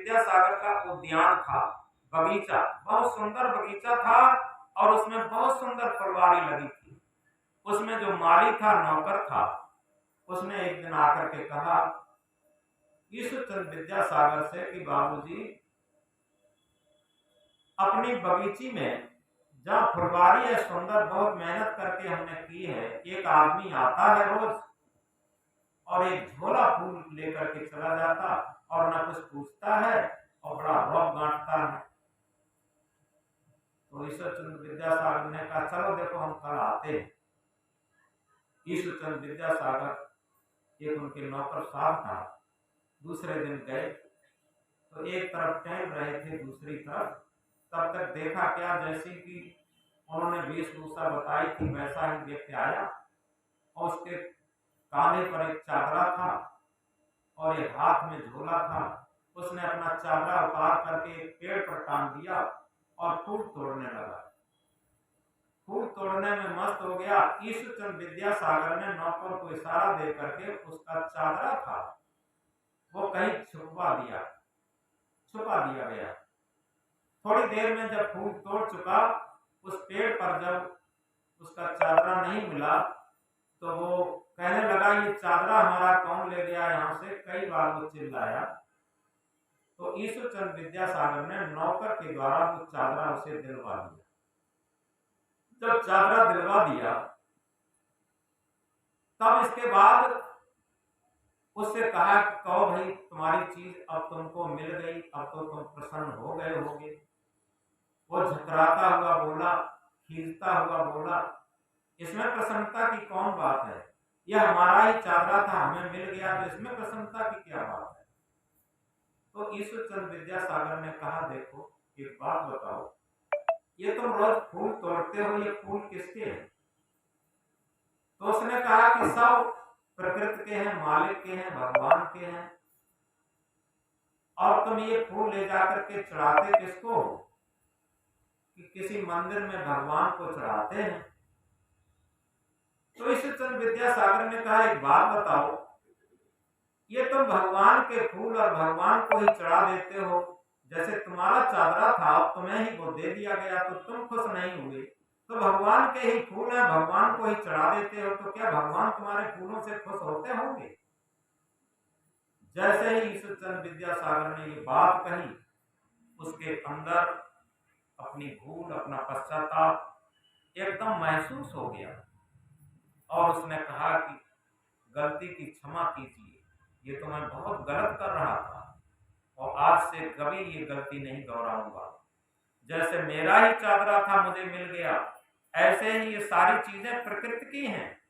विद्यासागर का उद्यान था, बगीचा, बहुत सुंदर बगीचा था और उसमें बहुत सुंदर फुलवारी लगी थी। उसमें जो माली था, नौकर था, उसने एक दिन आकर के कहा ईश्वरचंद विद्यासागर से कि बाबूजी, अपनी बगीची में जहाँ फुलवारी है सुंदर, बहुत मेहनत करके हमने की है, एक आदमी आता है रोज और एक झोला फूल लेकर के चला जाता और न कुछ पूछता है और बड़ा रौब गांठता है। तो ईश्वरचंद विद्यासागर ने कहा चलो देखो हम कल आते हैं। ईश्वरचंद विद्यासागर एक उनके नौकर साहब था, दूसरे दिन गए तो एक तरफ टहल रहे थे, दूसरी तरफ, तब तक देखा क्या, जैसे कि उन्होंने वेशभूषा बताई थी वैसा ही व्यक्ति आया और उसके कांधे पर एक चादरा था और एक हाथ में झोला था। उसने अपना चादरा उतार करके एक पेड़ पर टांग दिया और फूल तोड़ने लगा। फूल तोड़ने में मस्त हो गया। ईश्वरचंद विद्यासागर ने नौकर को इशारा दे करके उसका चादरा था वो कहीं छुपा दिया गया। थोड़ी देर में जब फूल तोड़ चुका, उस पेड़ पर जब उसका चादरा नहीं मिला तो वो कहने लगा ये चादरा हमारा कौन ले गया यहाँ से, कई बार वो चिल्लाया। तो ईश्वरचंद विद्यासागर ने नौकर के द्वारा वो चादरा उसे दिलवा दिया। जब चादरा दिलवा दिया तब इसके बाद उससे कहा कि कहो भाई तुम्हारी चीज अब तुमको मिल गई, अब तो तुम प्रसन्न हो गए होगे। वो झकराता हुआ बोला, खींचता हुआ बोला, इसमें प्रसन्नता की कौन बात है, यह हमारा ही चादरा था, हमें मिल गया, तो इसमें प्रसन्नता की क्या बात है। तो ईश्वरचंद विद्यासागर ने कहा देखो एक बात बताओ, ये तुम रोज फूल तोड़ते हो, ये फूल किसके हैं। तो उसने कहा कि सब प्रकृति के हैं, मालिक के हैं, भगवान के हैं, और तुम ये फूल ले जाकर के चढ़ाते किसको हो, कि किसी मंदिर में भगवान को चढ़ाते हैं। तो ईश्वरचंद विद्यासागर ने कहा एक बात बताओ, ये तुम भगवान के फूल और भगवान को ही चढ़ा देते हो, जैसे तुम्हारा चादरा था तुम्हें ही वो दे दिया गया तो तुम खुश नहीं हुए, तो भगवान के ही फूल है, भगवान को ही चढ़ा देते हो, तो क्या भगवान तुम्हारे फूलों से खुश होते होंगे। जैसे ही ईश्वरचंद विद्यासागर ने ये बात कही, उसके अंदर अपनी भूल, अपना पश्चाताप एकदम महसूस हो गया और उसने कहा कि गलती की क्षमा कीजिए, ये तो मैं बहुत गलत कर रहा था और आज से कभी ये गलती नहीं दोहराऊंगा। जैसे मेरा ही चादरा था मुझे मिल गया, ऐसे ही ये सारी चीजें प्रकृति की हैं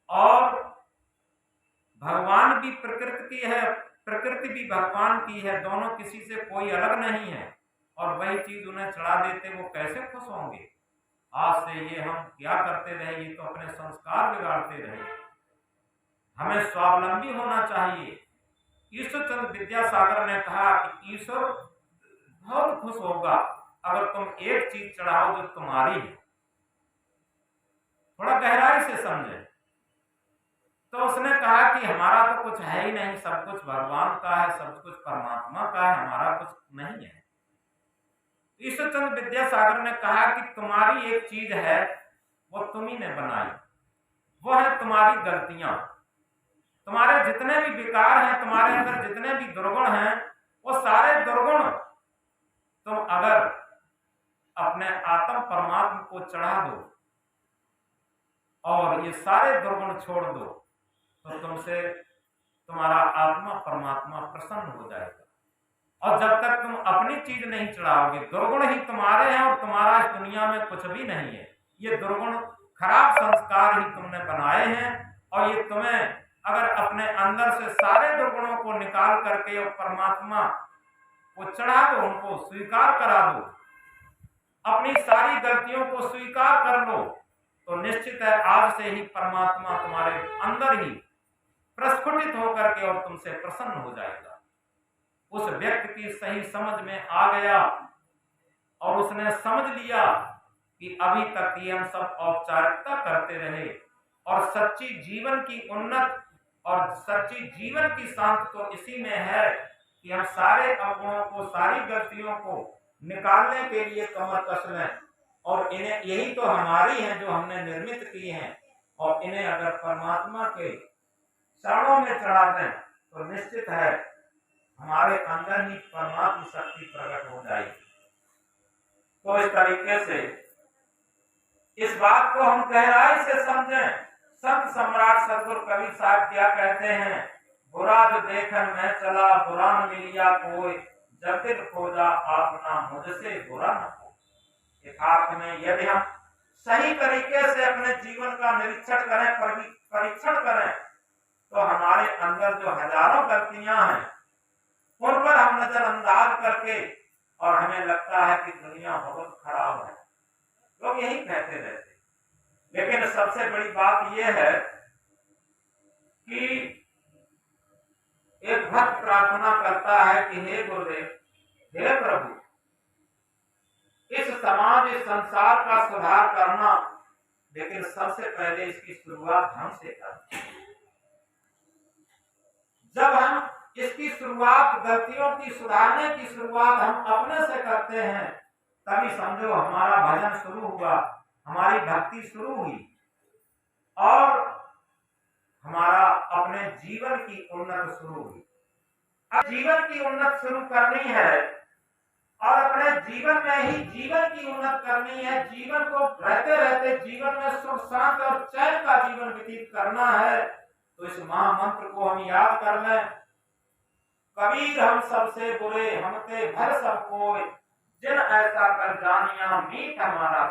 और भगवान भी प्रकृति की है, प्रकृति भी भगवान की है, दोनों किसी से कोई अलग नहीं है, और वही चीज उन्हें चढ़ा देते वो कैसे खुश होंगे। आज से ये हम क्या करते रहे, ये तो अपने संस्कार बिगाड़ते रहे, हमें स्वावलंबी होना चाहिए। ईश्वरचंद विद्यासागर ने कहा कि ईश्वर बहुत खुश होगा अगर तुम एक चीज चढ़ाओ जो तुम्हारी है। थोड़ा गहराई से समझे। तो उसने कहा कि हमारा तो कुछ है ही नहीं, सब कुछ भगवान का है, सब कुछ परमात्मा का है, हमारा कुछ नहीं है। ईश्वरचंद विद्यासागर ने कहा कि तुम्हारी एक चीज है वो तुम्ही ने बनाई, वो है तुम्हारी गलतियां। तुम्हारे जितने भी विकार हैं, तुम्हारे अंदर जितने भी दुर्गुण हैं, वो सारे दुर्गुण तुम अगर अपने आत्म परमात्मा को चढ़ा दो और ये सारे दुर्गुण छोड़ दो तो तुमसे तुम्हारा आत्मा परमात्मा प्रसन्न हो जाएगा। और जब तक तुम अपनी चीज नहीं चढ़ाओगे, दुर्गुण ही तुम्हारे हैं और तुम्हारा इस दुनिया में कुछ भी नहीं है। ये दुर्गुण खराब संस्कार ही तुमने बनाए हैं और ये तुम्हें अगर अपने अंदर से सारे दुर्गुणों को निकाल करके और परमात्मा को चढ़ा दो, उनको स्वीकार करा दो, अपनी सारी गलतियों को स्वीकार कर लो, तो निश्चित है आज से ही परमात्मा तुम्हारे अंदर ही प्रस्फुटित होकर के और तुमसे प्रसन्न हो जाएगा। उस व्यक्ति की सही समझ में आ गया और उसने समझ लिया कि अभी तक ये हम सब औपचारिकता करते रहे और सच्ची जीवन की उन्नत और सच्ची जीवन की शांति तो इसी में है कि हम सारे अवगुणों को, सारी गलतियों को निकालने के लिए कमर कस लें और इन्हें, यही तो हमारी हैं जो हमने निर्मित की हैं, और इन्हें अगर परमात्मा के चरणों में चढ़ा दें तो निश्चित है हमारे अंदर ही परमात्मा शक्ति प्रकट हो जाएगी। तो इस तरीके से इस बात को हम गहराई से समझें। संत सम्राट सदगुरु कबीर साहब क्या कहते हैं, बुरा जो देखन मैं चला, बुरा न मिलिया कोई, जब दिल खोजा आपना मुझसे बुरा न हो। यथार्थ में यदि हम सही तरीके से अपने जीवन का निरीक्षण करें, परीक्षण करें, तो हमारे अंदर जो हजारों गलतियां हैं उन पर हम नजरअंदाज करके, और हमें लगता है कि दुनिया बहुत खराब है, लोग यही कहते रहते। लेकिन सबसे बड़ी बात यह है कि एक भक्त प्रार्थना करता है कि हे गुरुदेव, हे प्रभु, इस समाज, इस संसार का सुधार करना, लेकिन सबसे पहले इसकी शुरुआत हमसे करना। जब हम इसकी शुरुआत, गलतियों की सुधारने की शुरुआत हम अपने से करते हैं, तभी समझो हमारा भजन शुरू हुआ, हमारी भक्ति शुरू हुई, और हमारा अपने जीवन की उन्नति शुरू हुई। अब जीवन की उन्नति शुरू करनी है और अपने जीवन में ही जीवन की उन्नति करनी है। जीवन को रहते रहते जीवन में सुख शांति और चैन का जीवन व्यतीत करना है, तो इस महामंत्र को हम याद कर लें। कबीर हम सबसे बुरे, हमते भर सब कोय, जिन ऐसा कर जानिया मीत हमारा।